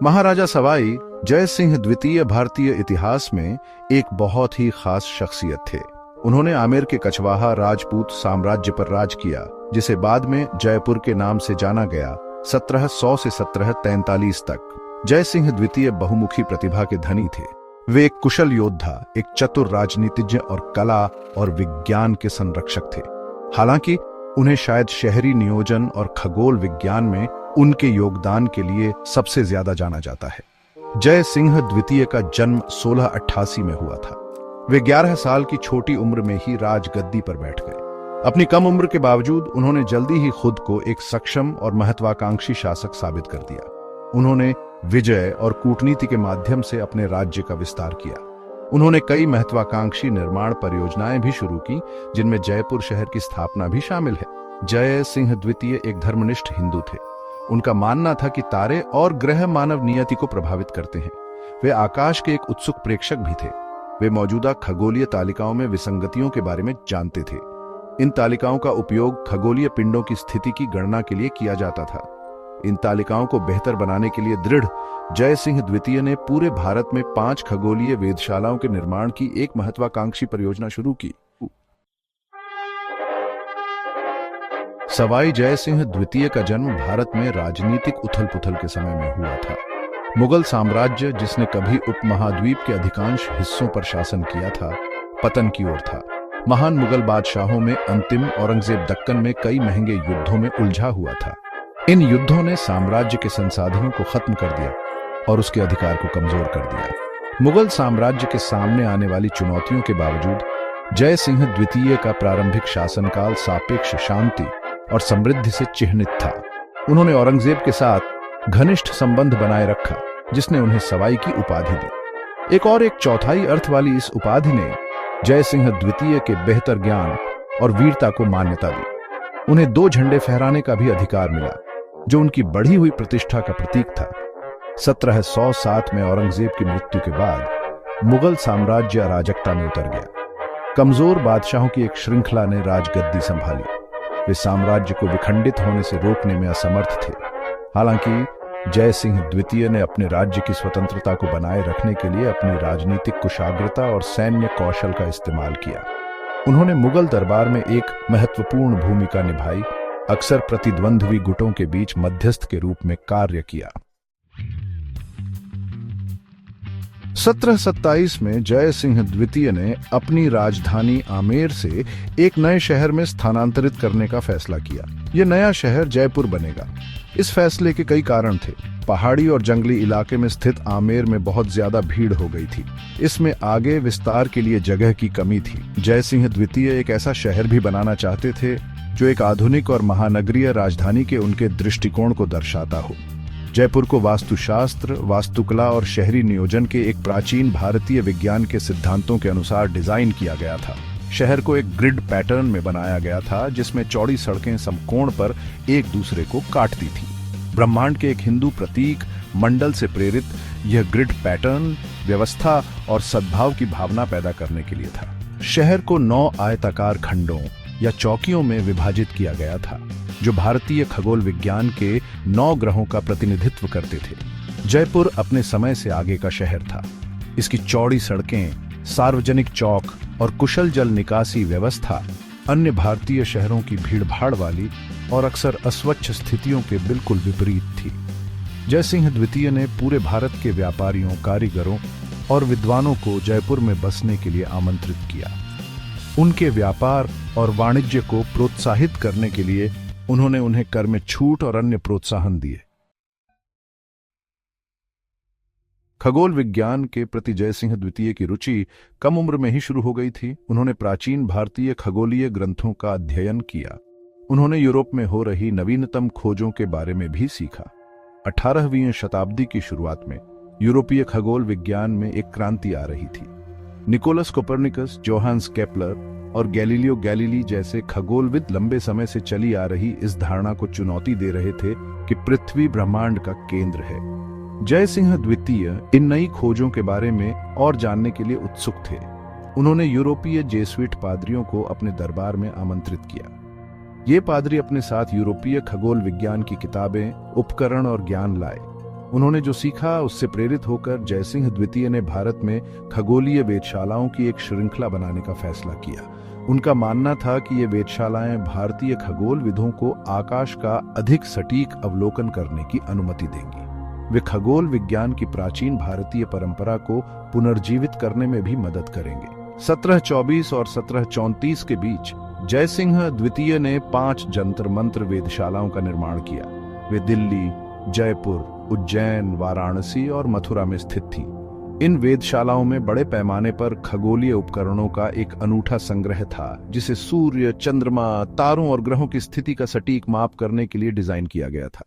महाराजा सवाई जय सिंह द्वितीय भारतीय इतिहास में एक बहुत ही खास शख्सियत थे। उन्होंने आमेर के कछवाहा राजपूत साम्राज्य पर राज किया, जिसे बाद में जयपुर के नाम से जाना गया। 1700 से 1743 तक जय सिंह द्वितीय बहुमुखी प्रतिभा के धनी थे। वे एक कुशल योद्धा, एक चतुर राजनीतिज्ञ और कला और विज्ञान के संरक्षक थे। हालांकि उन्हें शायद शहरी नियोजन और खगोल विज्ञान में उनके योगदान के लिए सबसे ज्यादा जाना जाता है। जय सिंह द्वितीय का जन्म 1688 में हुआ था। वे 11 साल की छोटी उम्र में ही राजगद्दी पर बैठ गए। अपनी कम उम्र के बावजूद उन्होंने जल्दी ही खुद को एक सक्षम और महत्वाकांक्षी शासक साबित कर दिया। उन्होंने विजय और कूटनीति के माध्यम से अपने राज्य का विस्तार किया। उन्होंने कई महत्वाकांक्षी निर्माण परियोजनाएं भी शुरू की, जिनमें जयपुर शहर की स्थापना भी शामिल है। जय सिंह द्वितीय एक धर्मनिष्ठ हिंदू थे। उनका मानना था कि तारे और ग्रह मानव नियति को प्रभावित करते हैं। वे आकाश के एक उत्सुक प्रेक्षक भी थे। वे मौजूदा खगोलीय तालिकाओं में विसंगतियों के बारे में जानते थे। इन तालिकाओं का उपयोग खगोलीय पिंडों की स्थिति की गणना के लिए किया जाता था। इन तालिकाओं को बेहतर बनाने के लिए दृढ़ जय सिंह द्वितीय ने पूरे भारत में 5 खगोलीय वेधशालाओं के निर्माण की एक महत्वाकांक्षी परियोजना शुरू की। सवाई जय सिंह द्वितीय का जन्म भारत में राजनीतिक उथल-पुथल के समय में हुआ था। मुगल साम्राज्य, जिसने कभी उपमहाद्वीप के अधिकांश हिस्सों पर शासन किया था, पतन की ओर था। महान मुगल बादशाहों में अंतिम औरंगजेब दक्कन में कई महंगे युद्धों में उलझा हुआ था। इन युद्धों ने साम्राज्य के संसाधनों को खत्म कर दिया और उसके अधिकार को कमजोर कर दिया। मुगल साम्राज्य के सामने आने वाली चुनौतियों के बावजूद जय सिंह द्वितीय का प्रारंभिक शासनकाल सापेक्ष शांति और समृद्धि से चिह्नित था। उन्होंने औरंगजेब के साथ घनिष्ठ संबंध बनाए रखा, जिसने उन्हें सवाई की उपाधि दी। एक चौथाई अर्थ वाली इस उपाधि ने जय सिंह द्वितीय के बेहतर ज्ञान और वीरता को मान्यता दी। उन्हें 2 झंडे फहराने का भी अधिकार मिला, जो उनकी बढ़ी हुई प्रतिष्ठा का प्रतीक था। 1707 में औरंगजेब की मृत्यु के बाद मुगल साम्राज्य अराजकता में उतर गया। कमजोर बादशाहों की एक श्रृंखला ने राजगद्दी संभाली। वे साम्राज्य को विखंडित होने से रोकने में असमर्थ थे। हालांकि जय सिंह द्वितीय ने अपने राज्य की स्वतंत्रता को बनाए रखने के लिए अपनी राजनीतिक कुशाग्रता और सैन्य कौशल का इस्तेमाल किया। उन्होंने मुगल दरबार में एक महत्वपूर्ण भूमिका निभाई, अक्सर प्रतिद्वंद्वी गुटों के बीच मध्यस्थ के रूप में कार्य किया। 1727 में जय सिंह द्वितीय ने अपनी राजधानी आमेर से एक नए शहर में स्थानांतरित करने का फैसला किया। यह नया शहर जयपुर बनेगा। इस फैसले के कई कारण थे। पहाड़ी और जंगली इलाके में स्थित आमेर में बहुत ज्यादा भीड़ हो गई थी। इसमें आगे विस्तार के लिए जगह की कमी थी। जय सिंह द्वितीय एक ऐसा शहर भी बनाना चाहते थे जो एक आधुनिक और महानगरीय राजधानी के उनके दृष्टिकोण को दर्शाता हो। जयपुर को वास्तुशास्त्र, वास्तुकला और शहरी नियोजन के एक प्राचीन भारतीय विज्ञान के सिद्धांतों के अनुसार डिजाइन किया गया था। शहर को एक ग्रिड पैटर्न में बनाया गया था, जिसमें चौड़ी सड़कें समकोण पर एक दूसरे को काटती थी। ब्रह्मांड के एक हिंदू प्रतीक मंडल से प्रेरित यह ग्रिड पैटर्न व्यवस्था और सद्भाव की भावना पैदा करने के लिए था। शहर को 9 आयताकार खंडों या चौकियों में विभाजित किया गया था, जो भारतीय खगोल विज्ञान के 9 ग्रहों का प्रतिनिधित्व करते थे। जयपुर अपने समय से आगे का शहर था। इसकी चौड़ी सड़कें, सार्वजनिक चौक और कुशल जल निकासी व्यवस्था अन्य भारतीय शहरों की भीड़भाड़ वाली और अक्सर अस्वच्छ स्थितियों के बिल्कुल विपरीत थी। जय सिंह द्वितीय ने पूरे भारत के व्यापारियों, कारीगरों और विद्वानों को जयपुर में बसने के लिए आमंत्रित किया। उनके व्यापार और वाणिज्य को प्रोत्साहित करने के लिए उन्होंने उन्हें कर में छूट और अन्य प्रोत्साहन दिए। खगोल विज्ञान के प्रति जय सिंह द्वितीय की रुचि कम उम्र में ही शुरू हो गई थी। उन्होंने प्राचीन भारतीय खगोलीय ग्रंथों का अध्ययन किया। उन्होंने यूरोप में हो रही नवीनतम खोजों के बारे में भी सीखा। 18वीं शताब्दी की शुरुआत में यूरोपीय खगोल विज्ञान में एक क्रांति आ रही थी। निकोलस कोपरनिकस, जोहान्स केपलर और गैलीलियो गैलीली जैसे खगोलविद लंबे समय से चली आ रही इस धारणा को चुनौती दे रहे थे कि पृथ्वी ब्रह्मांड का केंद्र है। जय सिंह द्वितीय इन नई खोजों के बारे में और जानने के लिए उत्सुक थे। उन्होंने यूरोपीय जेसुइट पादरियों को अपने दरबार में आमंत्रित किया। ये पादरी अपने साथ यूरोपीय खगोल विज्ञान की किताबें, उपकरण और ज्ञान लाए। उन्होंने जो सीखा उससे प्रेरित होकर जयसिंह द्वितीय ने भारत में खगोलीय वेधशालाओं की एक श्रृंखला बनाने का फैसला किया। उनका मानना था कि ये वेधशालाएं भारतीय खगोलविदों को आकाश का अधिक सटीक अवलोकन करने की अनुमति देंगी। वे खगोल विज्ञान की प्राचीन भारतीय परंपरा को पुनर्जीवित करने में भी मदद करेंगे। 1724 और 1734 के बीच जयसिंह द्वितीय ने 5 जंतर मंत्र वेधशालाओं का निर्माण किया। वे दिल्ली, जयपुर, उज्जैन, वाराणसी और मथुरा में स्थित थी। इन वेधशालाओं में बड़े पैमाने पर खगोलीय उपकरणों का एक अनूठा संग्रह था, जिसे सूर्य, चंद्रमा, तारों और ग्रहों की स्थिति का सटीक माप करने के लिए डिजाइन किया गया था।